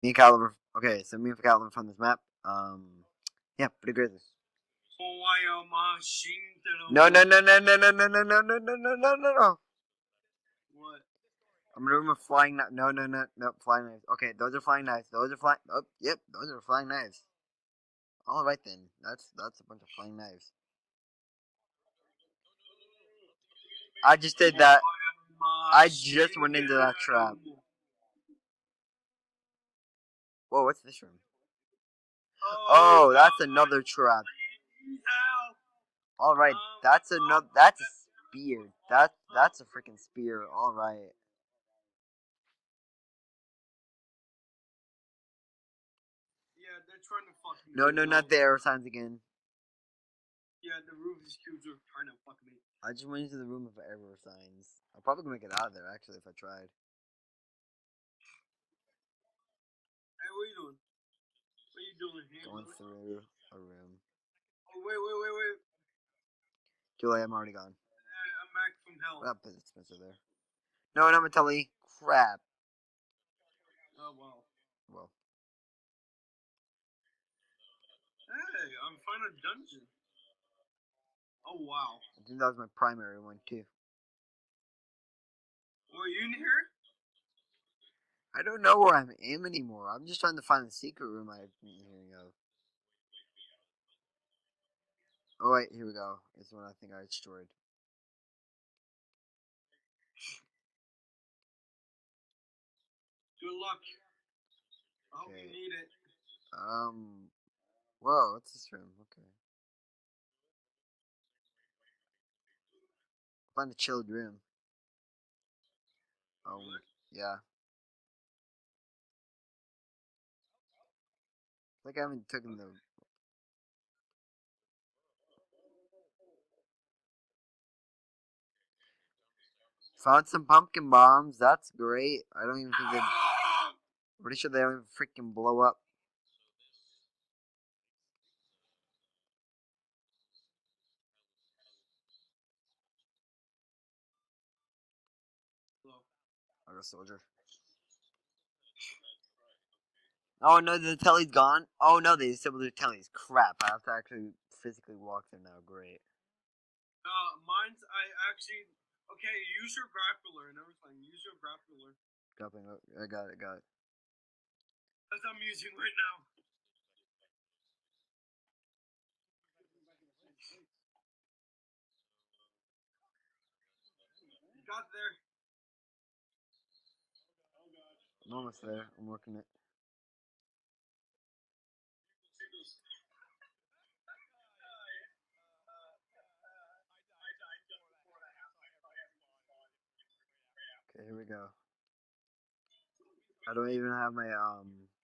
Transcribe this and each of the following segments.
Me and Caliber. Okay, so me and Caliber found this map. Yeah, pretty great. No, no, no, no, no, no, no, no, no, no, no, no, no, no, no. What? I'm gonna remove flying knives. No, no, no, no, flying knives. Okay, those are flying knives. Those are flying. Oh, yep, those are flying knives. All right then. That's a bunch of flying knives. I just did that. I just went into that trap. Whoa, what's this room? Oh, that's another trap. All right, that's another. That's a spear. That's a freaking spear. All right. Yeah, they're trying to fuck me. No, no, not the arrow signs again. Yeah, the Rubik's cubes are trying to fuck me. I just went into the room of arrow signs. I'll probably make it out of there actually if I tried. Hey, what are you doing? What are you doing here? Going through a room. Oh, wait. Too late, I'm already gone. I'm back from hell. Oh, but it's Spencer there. No, no, Metelli. Crap. Oh, wow. Well, Hey, I'm finding a dungeon. Oh, wow. I think that was my primary one too. Were you in here? I don't know where I am anymore. I'm just trying to find the secret room I've been hearing of. Oh wait, here we go. It's one I think I destroyed. Good luck. I hope you need it. Whoa, what's this room? Okay. Find a chilled room. Oh, Really? yeah. Like I haven't taken the. Found some pumpkin bombs. That's great. I don't even think they. Pretty sure they don't even freaking blow up. Hello. I got a soldier. Oh no, the telly's gone. Oh no, they disabled the telly's. Crap! I have to actually physically walk there now. Great. Mine's I actually. Okay, use your grappler and everything. Use your grappler. Dropping. I got it. Got it. As I'm using right now. You got there. I'm almost there. I'm working it. Okay, here we go. I don't even have my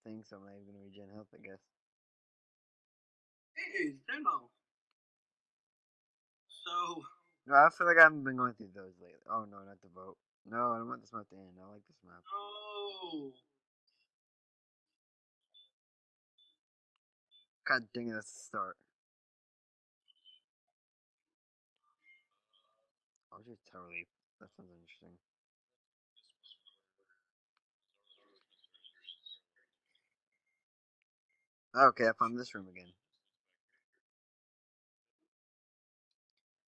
thing, so I'm not even gonna regen health, I guess. Hey, it's demo. So. No, I feel like I haven't been going through those lately. Oh no, not the boat. No, I don't want this map to end. I like this map. No. God dang it, that's the start. I'll just tower leap. That sounds interesting. Okay, I found this room again.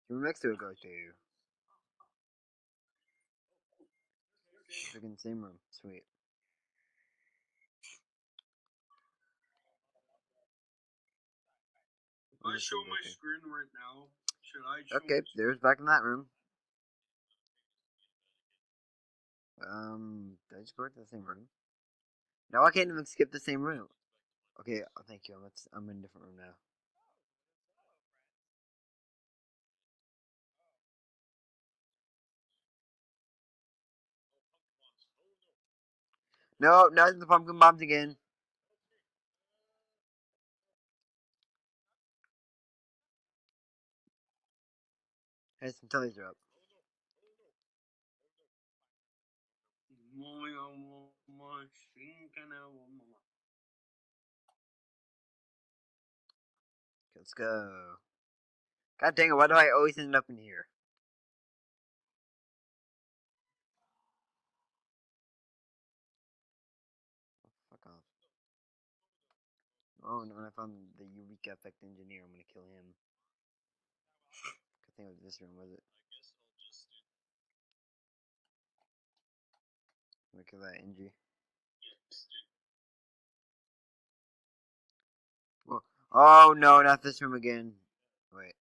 Room next to it go to. Freaking same room. Sweet. If I show my screen right now, should I show Okay, there's back in that room. Did I just go to the same room? No, I can't even skip the same room. Okay, thank you. I'm in a different room now. No, not the pumpkin bombs again. Hey, some tellies are up. Let's go. God dang it, why do I always end up in here? Oh, fuck off. Oh, no, when I found the Eureka Effect engineer, I'm gonna kill him. I think it was this room, was it? I'm gonna kill that Engie. Well, oh no, not this room again. Wait.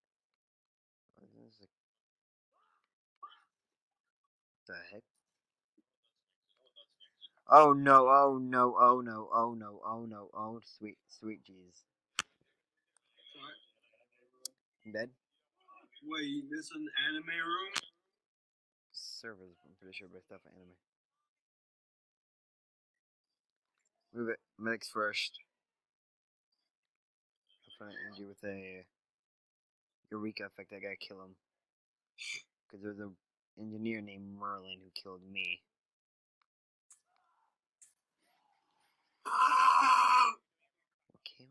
What the heck? Oh no, oh no, oh no, oh no, oh no, oh sweet, sweet jeez. I'm dead? Wait, this an anime room? Servers, I'm pretty sure, but stuff anime. Move it. Medics first. I'll find Engie with a Eureka Effect. I gotta kill him. Because there's an engineer named Merlin who killed me. Okay,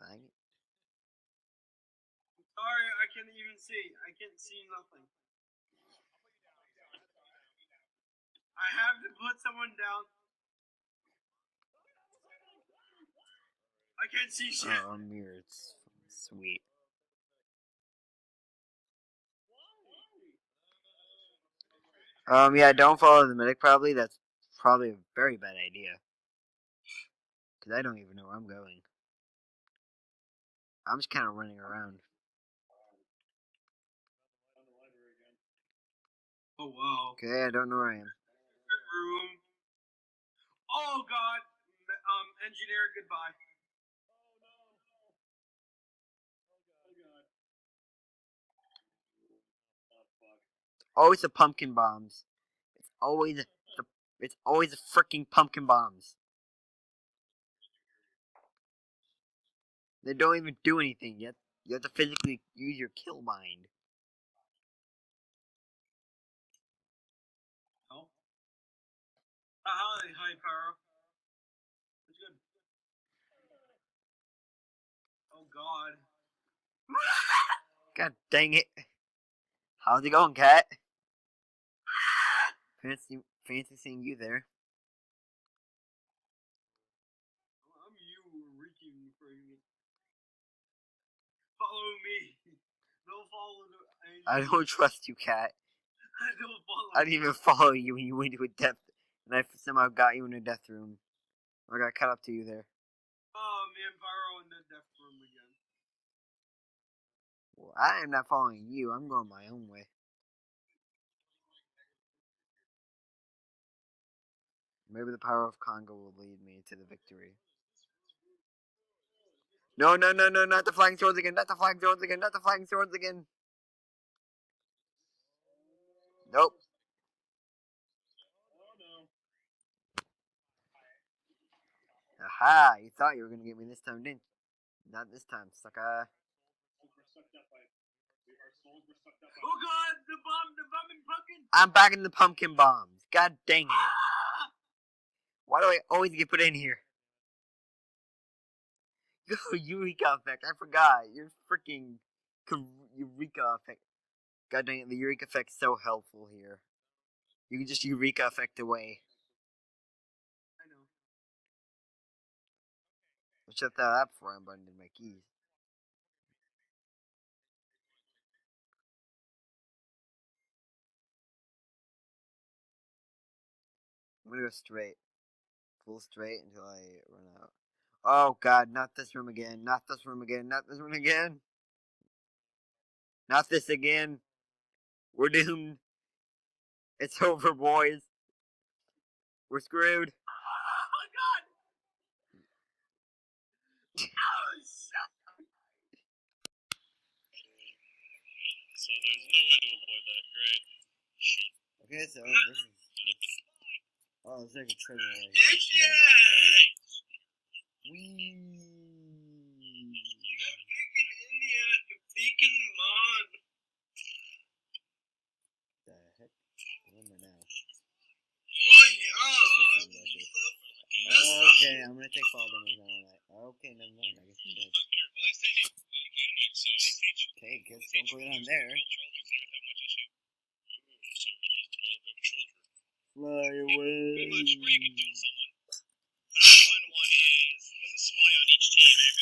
faggot. Sorry, I can't even see. I can't see nothing. I have to put someone down. I can't see shit. Oh, mirror. It's sweet. Yeah, don't follow the medic probably. That's probably a very bad idea. Because I don't even know where I'm going. I'm just kind of running around. Oh, wow. Okay, I don't know where I am. Room. Oh, God. Engineer, goodbye. Always the pumpkin bombs. It's always the freaking pumpkin bombs. They don't even do anything yet. You have to physically use your kill bind. Oh. Hi, Pyro. It's good. Oh, God. God dang it. How's it going, cat? Fancy seeing you there. I'm you, Ricky. Follow me. Don't follow the. I don't trust you, cat. Don't follow. I didn't even follow you when you went into a death, and I somehow got you in a death room. I got caught up to you there. Oh, me and Pyro in the death room again. Well, I am not following you. I'm going my own way. Maybe the power of Congo will lead me to the victory. No, no, no, no, not the flying swords again. Not the flying swords again. Not the flying swords again. Nope. Aha, you thought you were going to get me this time, didn't you? Not this time, sucker. Oh, God, the bomb and pumpkin. I'm back in the pumpkin bombs. God dang it. Why do I always get put in here? Yo, Eureka Effect. I forgot. You're freaking Eureka Effect. God dang it, the Eureka Effect's so helpful here. You can just Eureka Effect away. I know. I'll shut that up before I abandon my keys. I'm gonna go straight. Full straight until I run out. Oh god, not this room again. Not this room again. Not this room again. Not this again. We're doomed. It's over, boys. We're screwed. Oh, God. So there's no way to avoid that. Great. Okay, so this is. Oh, there's like a treasure right here. Wee. Freaking India, you freaking mod. The heck? Where am I now? Oh, yeah. Okay, I'm gonna take fall damage now. Okay, never mind. I guess I'm dead. Okay, guess don't go down there. Fly away. Pretty much, where you can kill someone. Another fun one is there's a spy on each team, and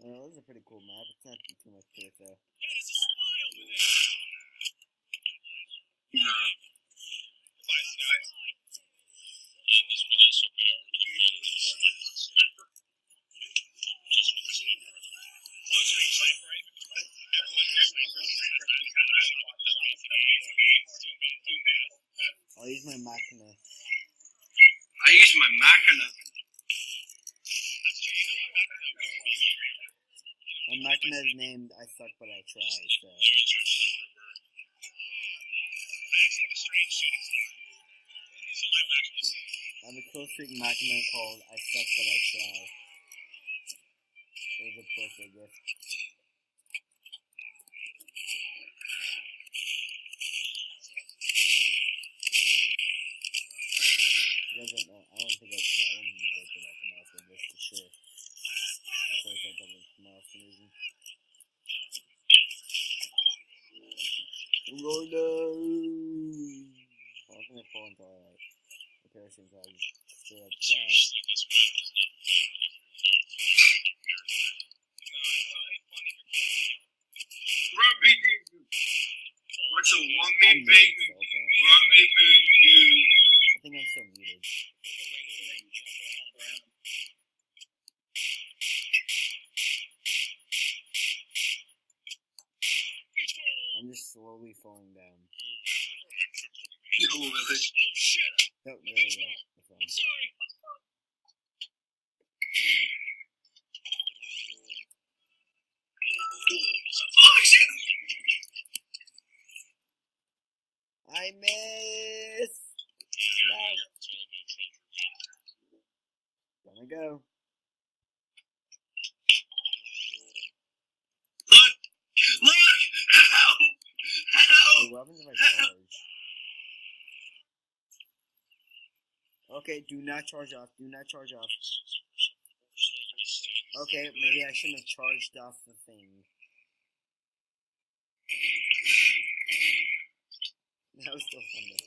Well, this is a pretty cool map. It's not too much to it though. Yeah, there's a spy over there. No. If I snipe. This would also be really fun with the sniper. Just with the sniper. Close range sniper, right? Everyone knows sniper. I'll use my machina. I use my machina. That's true. You know what? My machina is named I Suck But I Try, so... I actually have a strange shooting style. So my machina is I have a kill streak machina called I Suck But I Try. It was a birthday gift. I don't think I won't be birthday like tomorrow, so this for sure. I thought I thought was tomorrow for some reason. Oh no! I was gonna fall into alright. The parachute until I just straight up die. seriously, this map is not fun if you're not Rugby doo. What's a one-man I'm big muted, so apparently. rugby doo? I think I'm still muted. I'm just slowly falling down. No, really. Oh shit! Oh, there we go. That's fine. I'm sorry. Oh shit! I miss! No! Gonna go. Look! Look! Ow! Ow! The weapons if I charge. Okay, do not charge off. Do not charge off. Okay, maybe I shouldn't have charged off the thing. That was still fun though.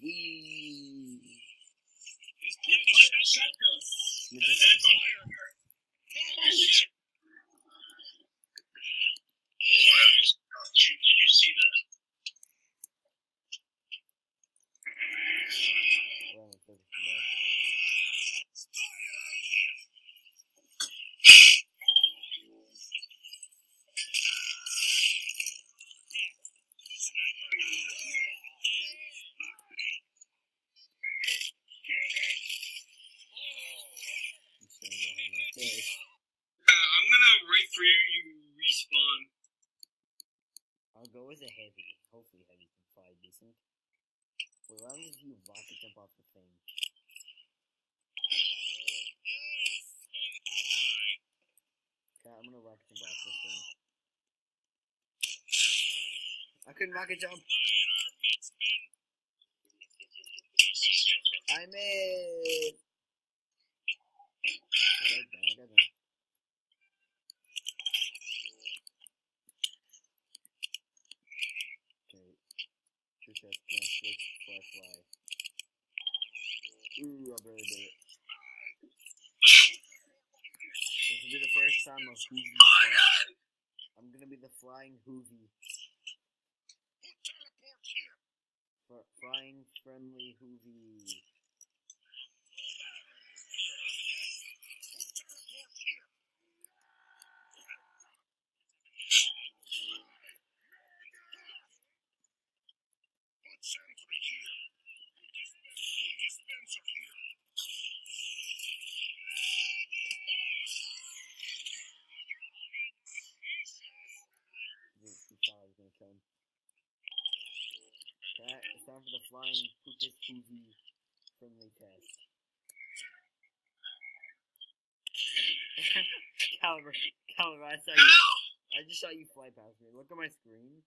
Wee. Let me just- Did you see that? Well, I'm focused on that. I'm staying behind my face. I'm gonna wait for you. You respawn. I'll go as a heavy. Hopefully heavy can fly decent. Wait, why don't you rocket jump off the thing? Okay, I'm gonna rocket jump off this thing. I couldn't rocket jump. I missed. I got them. Okay. True test. Can I switch before I fly? Ooh, I barely did it. This will be the first time a Hoovy flies. I'm gonna be the flying Hoovy. Flying friendly Hoovy. He thought I was gonna kill him. Okay, it's time for the flying Pootis Hoovy friendly test. Caliber, I saw you. I just saw you fly past me. Look at my screen.